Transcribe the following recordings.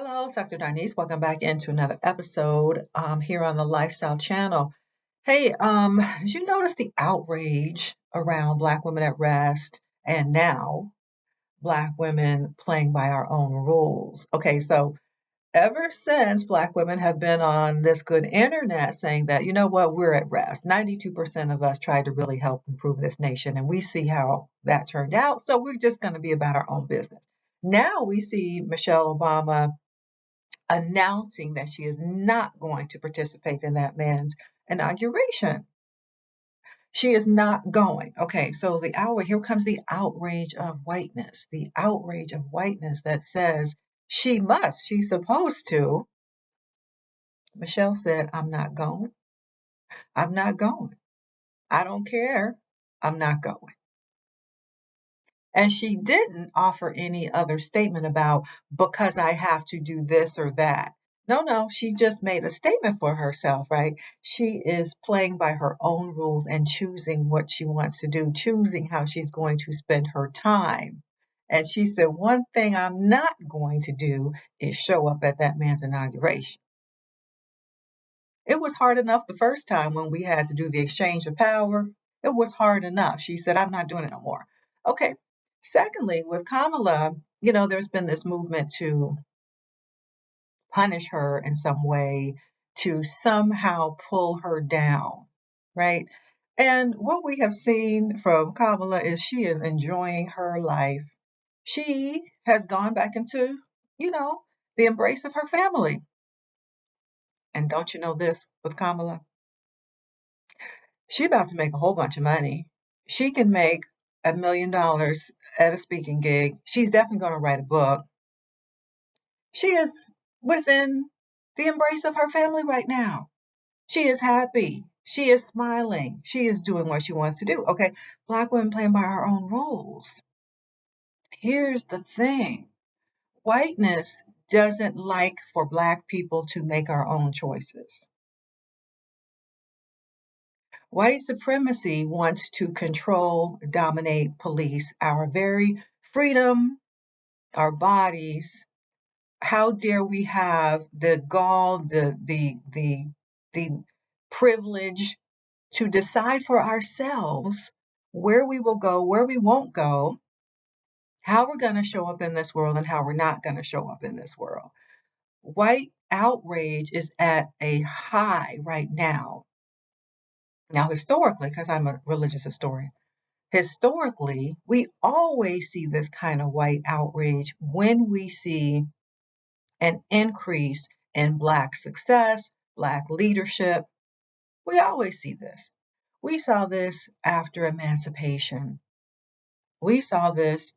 Hello, it's Dr. Darnese. Welcome back into another episode here on the Lifestyle Channel. Hey, did you notice the outrage around Black women at rest and now Black women playing by our own rules? Okay, so ever since Black women have been on this good internet saying that, you know what, we're at rest. 92% of us tried to really help improve this nation, and we see how that turned out. So we're just going to be about our own business. Now we see Michelle Obama announcing that she is not going to participate in that man's inauguration. She is not going. Okay, so here comes the outrage of whiteness, the outrage of whiteness that says she's supposed to. Michelle said, I'm not going. I'm not going. I don't care. I'm not going. And she didn't offer any other statement about because I have to do this or that. No, she just made a statement for herself, right? She is playing by her own rules and choosing what she wants to do, choosing how she's going to spend her time. And she said, one thing I'm not going to do is show up at that man's inauguration. It was hard enough the first time when we had to do the exchange of power. It was hard enough. She said, I'm not doing it no more. Okay. Secondly, with Kamala, there's been this movement to punish her in some way, to somehow pull her down, right? And what we have seen from Kamala is she is enjoying her life. She has gone back into, you know, the embrace of her family. And don't you know this with Kamala? She about to make a whole bunch of money. She can make $1 million at a speaking gig. She's definitely going to write a book. She is within the embrace of her family right now. She is happy. She is smiling. She is doing what she wants to do. Okay, Black women playing by our own rules. Here's the thing. Whiteness doesn't like for Black people to make our own choices. White supremacy wants to control, dominate, police our very freedom, our bodies. How dare we have the gall, the privilege to decide for ourselves where we will go, where we won't go, how we're going to show up in this world, and how we're not going to show up in this world. White outrage is at a high right now. Now, historically, because I'm a religious historian, historically, we always see this kind of white outrage when we see an increase in Black success, Black leadership. We always see this. We saw this after emancipation. We saw this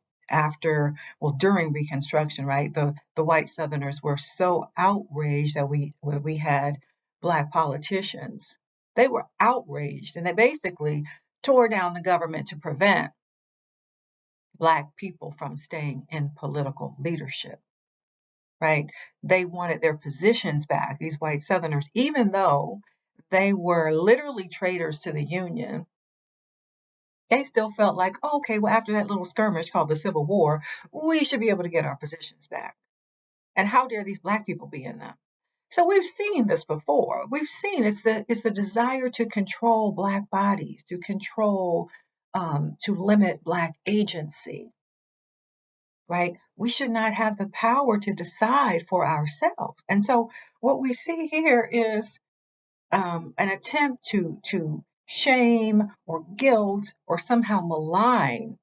during Reconstruction, right? The white Southerners were so outraged that we had Black politicians. They were outraged, and they basically tore down the government to prevent Black people from staying in political leadership, right? They wanted their positions back, these white Southerners, even though they were literally traitors to the Union. They still felt like, oh, okay, well, after that little skirmish called the Civil War, we should be able to get our positions back. And how dare these Black people be in them? So we've seen this before. We've seen it's the desire to control Black bodies, to control, to limit Black agency, right? We should not have the power to decide for ourselves. And so what we see here is an attempt to shame or guilt or somehow malign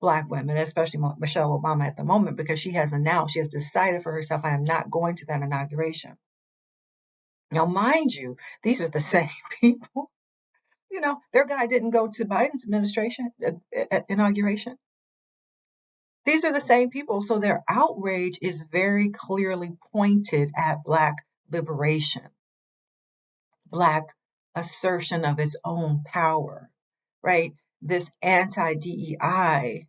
Black women, especially Michelle Obama at the moment, because she has decided for herself, I am not going to that inauguration. Now, mind you, these are the same people. Their guy didn't go to Biden's administration inauguration. These are the same people, so their outrage is very clearly pointed at Black liberation, Black assertion of its own power, right? This anti-DEI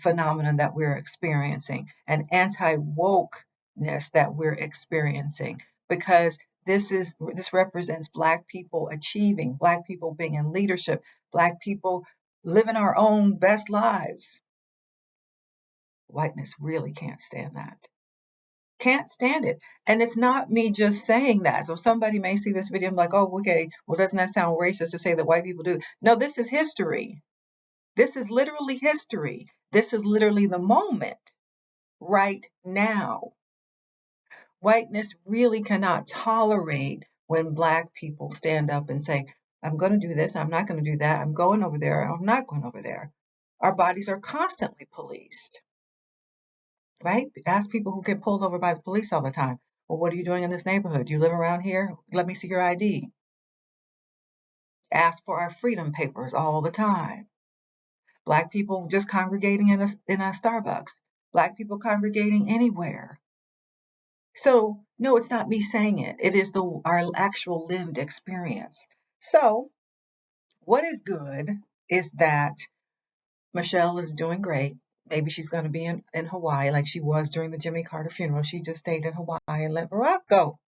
phenomenon that we're experiencing, an anti-wokeness that we're experiencing, because this represents Black people achieving, Black people being in leadership, Black people living our own best lives. Whiteness really can't stand that. Can't stand it. And it's not me just saying that. So somebody may see this video and be like, oh, okay, well, doesn't that sound racist to say that white people do? No, this is history. This is literally history. This is literally the moment right now. Whiteness really cannot tolerate when Black people stand up and say, I'm going to do this, I'm not going to do that, I'm going over there, I'm not going over there. Our bodies are constantly policed, right? Ask people who get pulled over by the police all the time. Well, what are you doing in this neighborhood? You live around here? Let me see your ID. Ask for our freedom papers all the time. Black people just congregating in a Starbucks. Black people congregating anywhere. So, no, it's not me saying it. It is our actual lived experience. So, what is good is that Michelle is doing great. Maybe she's going to be in Hawaii like she was during the Jimmy Carter funeral. She just stayed in Hawaii and let Barack go.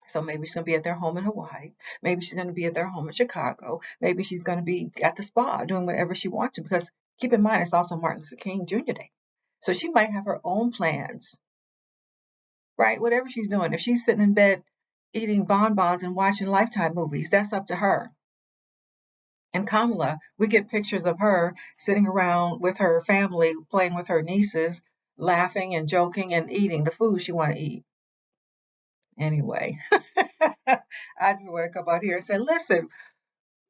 So maybe she's going to be at their home in Hawaii. Maybe she's going to be at their home in Chicago. Maybe she's going to be at the spa doing whatever she wants to, because keep in mind, it's also Martin Luther King Jr. Day. So she might have her own plans, right? Whatever she's doing. If she's sitting in bed eating bonbons and watching Lifetime movies, that's up to her. And Kamala, we get pictures of her sitting around with her family, playing with her nieces, laughing and joking and eating the food she want to eat. Anyway, I just want to come out here and say, listen,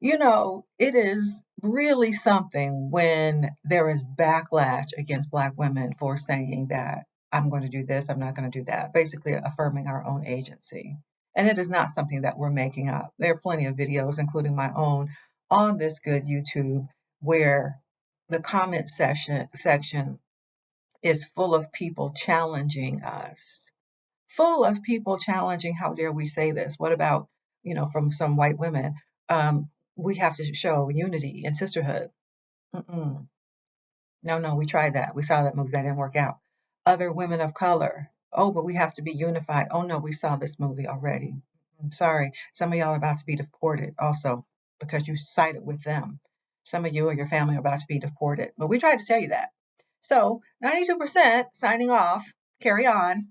it is really something when there is backlash against Black women for saying that I'm going to do this, I'm not going to do that, basically affirming our own agency. And it is not something that we're making up. There are plenty of videos, including my own, on this good YouTube, where the comment section is full of people challenging us, full of people challenging, how dare we say this? What about, from some white women? We have to show unity and sisterhood. Mm-mm. No, we tried that. We saw that movie. That didn't work out. Other women of color. Oh, but we have to be unified. Oh, no, we saw this movie already. I'm sorry. Some of y'all are about to be deported also because you sided with them. Some of you and your family are about to be deported. But we tried to tell you that. So 92% signing off. Carry on.